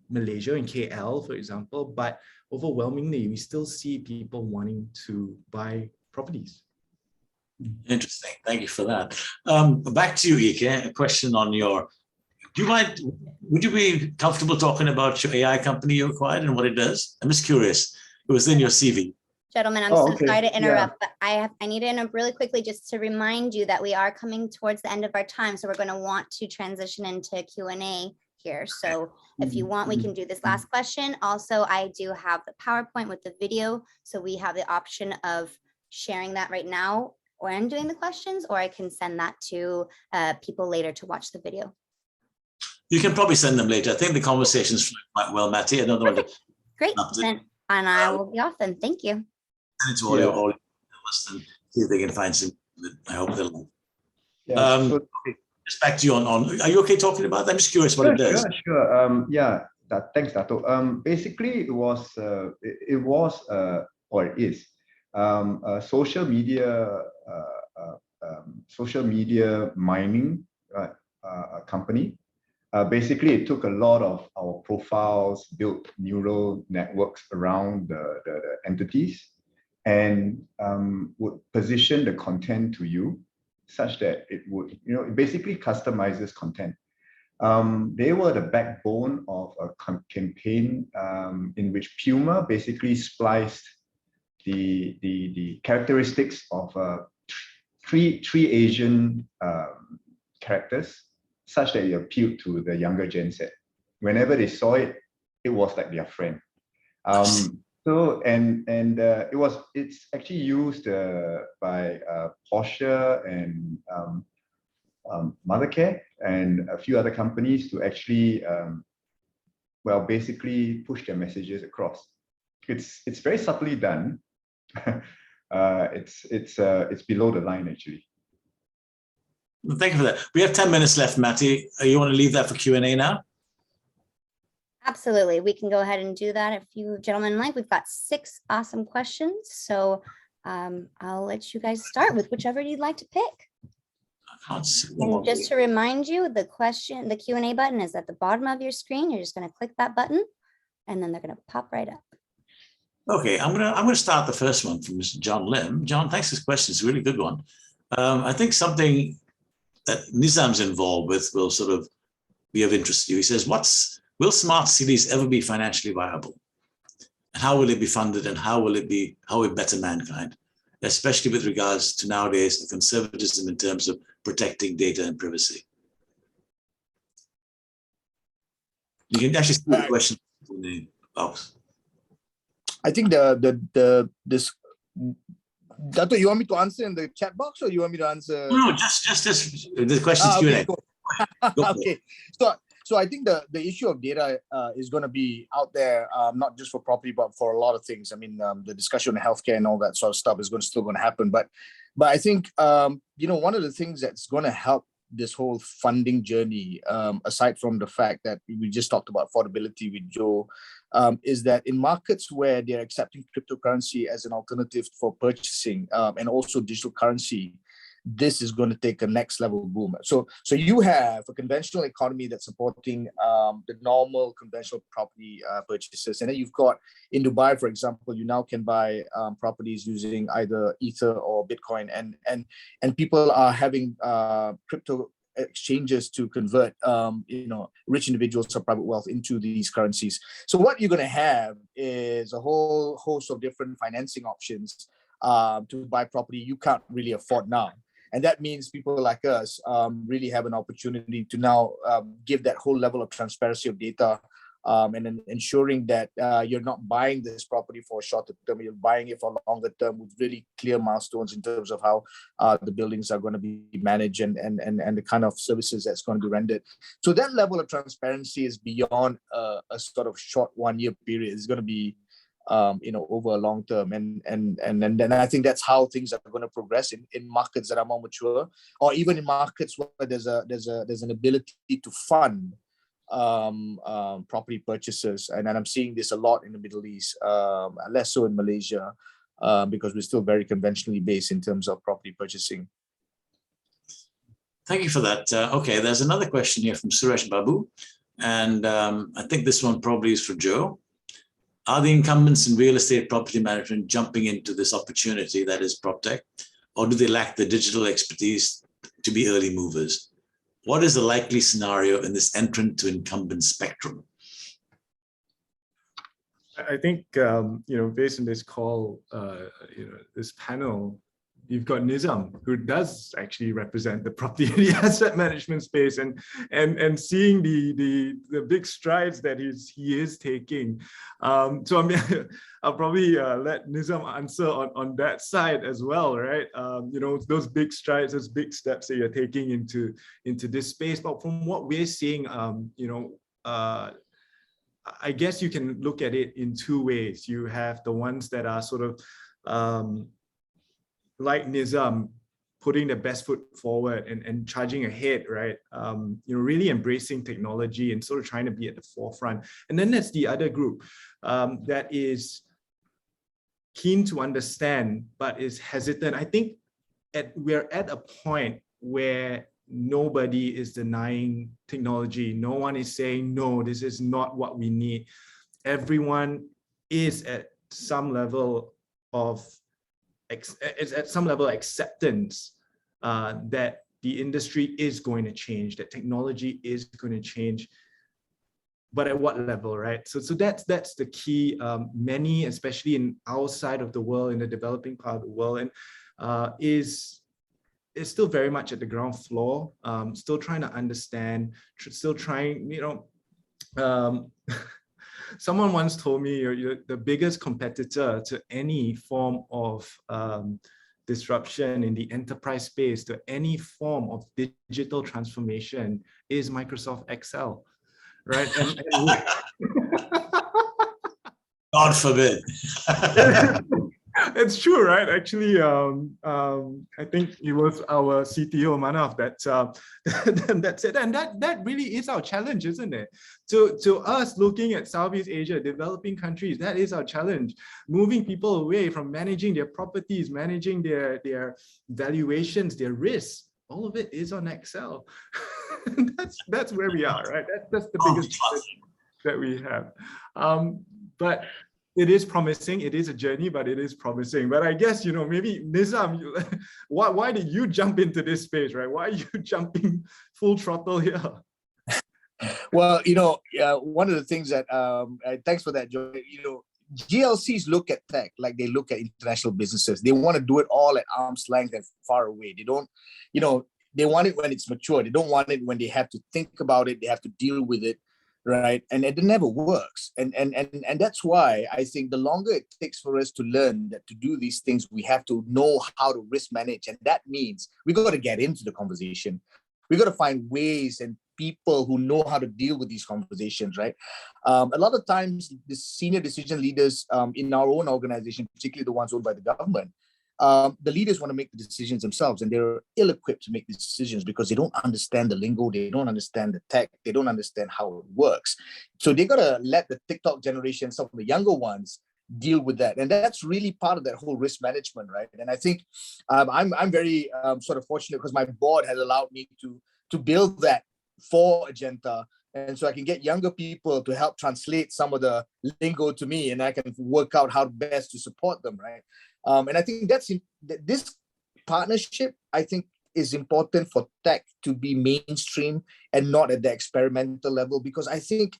F: Malaysia, in KL, for example. But overwhelmingly, we still see people wanting to buy properties.
D: Interesting. Thank you for that. Back to you, Ike. A question on would you be comfortable talking about your AI company you acquired and what it does? I'm just curious. It was in your CV.
A: Gentlemen, I'm so sorry to interrupt, but I need to interrupt really quickly just to remind you that we are coming towards the end of our time. So we're going to want to transition into Q&A here. So if you want, we can do this last question. Also, I do have the PowerPoint with the video. So we have the option of sharing that right now or I'm doing the questions, or I can send that to people later to watch the video.
D: You can probably send them later. I think the conversation's quite well, Matty. I don't know.
A: Great. Then, and I will be off then. Thank you.
D: Send it to all your and see if they can find some. I hope they'll. Just back to you on. Are you okay talking about that? I'm just curious what it does.
G: Sure. Thanks, Dato. Basically, it is a social media mining company. Basically, it took a lot of our profiles, built neural networks around the entities, and would position the content to you such that it would, it basically customizes content. They were the backbone of a campaign in which Puma basically spliced the characteristics of three Asian characters, such that it appealed to the younger Gen Z. Whenever they saw it, it was like their friend. So it's actually used by Porsche and Mothercare and a few other companies to actually basically push their messages across. It's very subtly done. It's below the line actually.
D: Thank you for that. We have 10 minutes left, Matty. You want to leave that for Q&A now?
A: Absolutely. We can go ahead and do that if you gentlemen like. We've got 6 awesome questions. So I'll let you guys start with whichever you'd like to pick. And just to remind you, the Q&A button is at the bottom of your screen. You're just going to click that button and then they're going to pop right up.
D: Okay, I'm gonna start the first one from Mr. John Lim. John, thanks for this question. It's a really good one. I think something that Nizam's involved with will sort of be of interest to you. He says, will smart cities ever be financially viable? And how will it be funded, and how will it better mankind, especially with regards to nowadays the conservatism in terms of protecting data and privacy? You can actually see the question in the box.
E: I think this Dato, you want me to answer in the chat box, or you want me to answer?
D: No, just the questions Q&A.
E: Okay, cool. Okay, so I think the issue of data is going to be out there, not just for property, but for a lot of things. I mean, the discussion on healthcare and all that sort of stuff is still going to happen. But I think one of the things that's going to help this whole funding journey, aside from the fact that we just talked about affordability with Joe, is that in markets where they're accepting cryptocurrency as an alternative for purchasing, and also digital currency, this is going to take a next level boom. So you have a conventional economy that's supporting the normal conventional property purchases, and then you've got in Dubai, for example, you now can buy properties using either Ether or Bitcoin, and people are having crypto exchanges to convert rich individuals or private wealth into these currencies. So what you're going to have is a whole host of different financing options to buy property you can't really afford now. And that means people like us really have an opportunity to now give that whole level of transparency of data, and then ensuring that you're not buying this property for a shorter term, you're buying it for a longer term with really clear milestones in terms of how the buildings are going to be managed and the kind of services that's going to be rendered. So that level of transparency is beyond a sort of short 1-year period. It's going to be over a long term, and then I think that's how things are going to progress in markets that are more mature, or even in markets where there's an ability to fund property purchases, and I'm seeing this a lot in the Middle East, less so in Malaysia, because we're still very conventionally based in terms of property purchasing.
D: Thank you for that. Okay, there's another question here from Suresh Babu, and I think this one probably is for Joe. Are the incumbents in real estate property management jumping into this opportunity that is PropTech, or do they lack the digital expertise to be early movers? What is the likely scenario in this entrant to incumbent spectrum?
F: I think, based on this call, this panel, you've got Nizam, who does actually represent the property and the asset management space, and seeing the big strides that he is taking. So I mean, I'll probably let Nizam answer on that side as well, right? Those big strides, those big steps that you're taking into this space. But from what we're seeing, I guess you can look at it in 2 ways. You have the ones that are sort of like Nizam, putting the best foot forward and charging ahead, right? Really embracing technology and sort of trying to be at the forefront. And then there's the other group that is keen to understand, but is hesitant. I think we're at a point where nobody is denying technology. No one is saying, no, this is not what we need. Everyone is at some level of acceptance that the industry is going to change, that technology is going to change, but at what level, right? So that's the key. Many, especially in our side of the world, in the developing part of the world, and is still very much at the ground floor, still trying to understand, still trying, someone once told me you're the biggest competitor to any form of disruption in the enterprise space, to any form of digital transformation, is Microsoft Excel, right? And
D: God forbid.
F: It's true, right? Actually, I think it was our CTO Manav that said, and that really is our challenge, isn't it? To us, looking at Southeast Asia, developing countries, that is our challenge. Moving people away from managing their properties, managing their valuations, their risks. All of it is on Excel. that's where we are, right? That's the biggest challenge that we have. But it is promising. It is a journey, but it is promising. But I guess, maybe Nizam, why did you jump into this space, right? Why are you jumping full throttle here?
E: Well, one of the things that, thanks for that, Joe. GLCs look at tech like they look at international businesses. They want to do it all at arm's length and far away. They don't, they want it when it's mature. They don't want it when they have to think about it. They have to deal with it. Right. And it never works. And that's why I think the longer it takes for us to learn that to do these things, we have to know how to risk manage. And that means we got to get into the conversation. We got to find ways and people who know how to deal with these conversations. Right. A lot of times the senior decision leaders in our own organization, particularly the ones owned by the government, the leaders want to make the decisions themselves, and they're ill-equipped to make the decisions because they don't understand the lingo, they don't understand the tech, they don't understand how it works. So they got to let the TikTok generation, some of the younger ones, deal with that. And that's really part of that whole risk management, right? And I think I'm very sort of fortunate because my board has allowed me to build that for Agenta. And so I can get younger people to help translate some of the lingo to me, and I can work out how best to support them, right? And I think this partnership, I think, is important for tech to be mainstream and not at the experimental level, because I think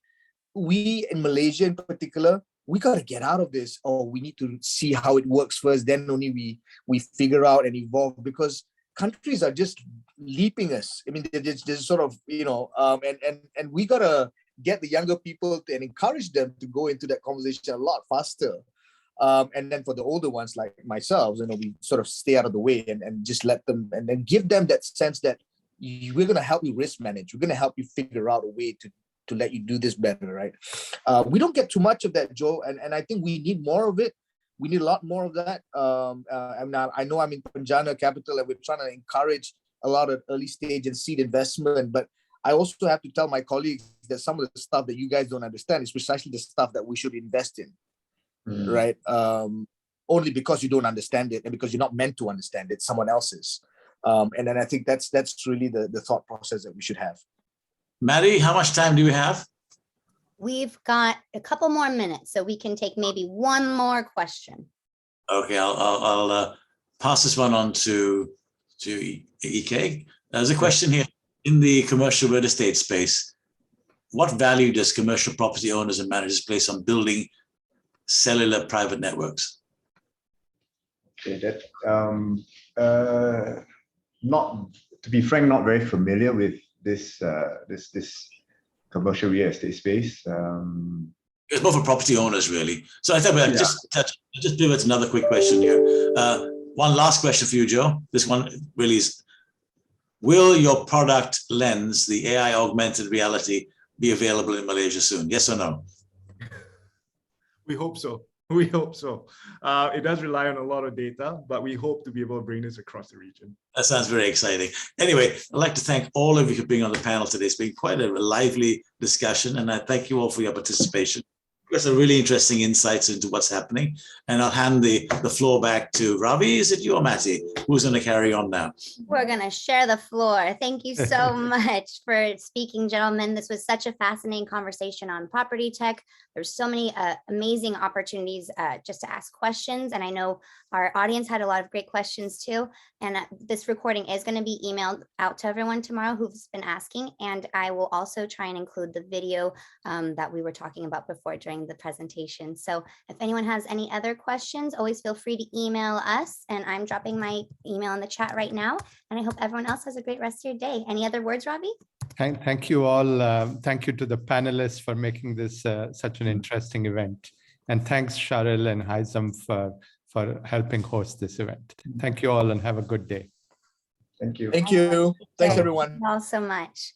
E: we in Malaysia in particular, we got to get out of this, or we need to see how it works first. Then only we figure out and evolve, because countries are just leaping us. I mean, there's sort of, and we got to get the younger people and encourage them to go into that conversation a lot faster. And then for the older ones like myself, we sort of stay out of the way and just let them, and then give them that sense that we're going to help you risk manage. We're going to help you figure out a way to let you do this better, right? We don't get too much of that, Joe, and I think we need more of it. We need a lot more of that. I know I'm in Panjana Capital, and we're trying to encourage a lot of early stage and seed investment, but I also have to tell my colleagues that some of the stuff that you guys don't understand is precisely the stuff that we should invest in. Right? Only because you don't understand it, and because you're not meant to understand it, someone else's. And then I think that's really the thought process that we should have.
D: Maddie, how much time do we have?
A: We've got a couple more minutes, so we can take maybe one more question.
D: Okay, I'll pass this one on to EK. There's a question here. In the commercial real estate space, what value does commercial property owners and managers place on building cellular private networks?
G: Okay, not, to be frank, not very familiar with this commercial real estate space.
D: It's more for property owners, really. So I thought we'd just pivot another quick question here. One last question for you, Joe. This one really is: will your product Lens, the AI augmented reality, be available in Malaysia soon? Yes or no?
F: We hope so. We hope so. It does rely on a lot of data, but we hope to be able to bring this across the region.
D: That sounds very exciting. Anyway, I'd like to thank all of you for being on the panel today. It's been quite a lively discussion, and I thank you all for your participation. Got some really interesting insights into what's happening. And I'll hand the floor back to Ravi. Is it you or Matty? Who's going to carry on now?
A: We're going to share the floor. Thank you so much for speaking, gentlemen. This was such a fascinating conversation on property tech. There's so many amazing opportunities just to ask questions. And I know our audience had a lot of great questions too. And this recording is going to be emailed out to everyone tomorrow who's been asking. And I will also try and include the video that we were talking about before during the presentation. So if anyone has any other questions, always feel free to email us. And I'm dropping my email in the chat right now. And I hope everyone else has a great rest of your day. Any other words, Ravi?
B: Thank you all. Thank you to the panelists for making this such an interesting event. And thanks, Cheryl and Haizam, for helping host this event. Thank you all and have a good day.
G: Thank you.
E: Thank you. Thanks, everyone.
A: Thank you all so much.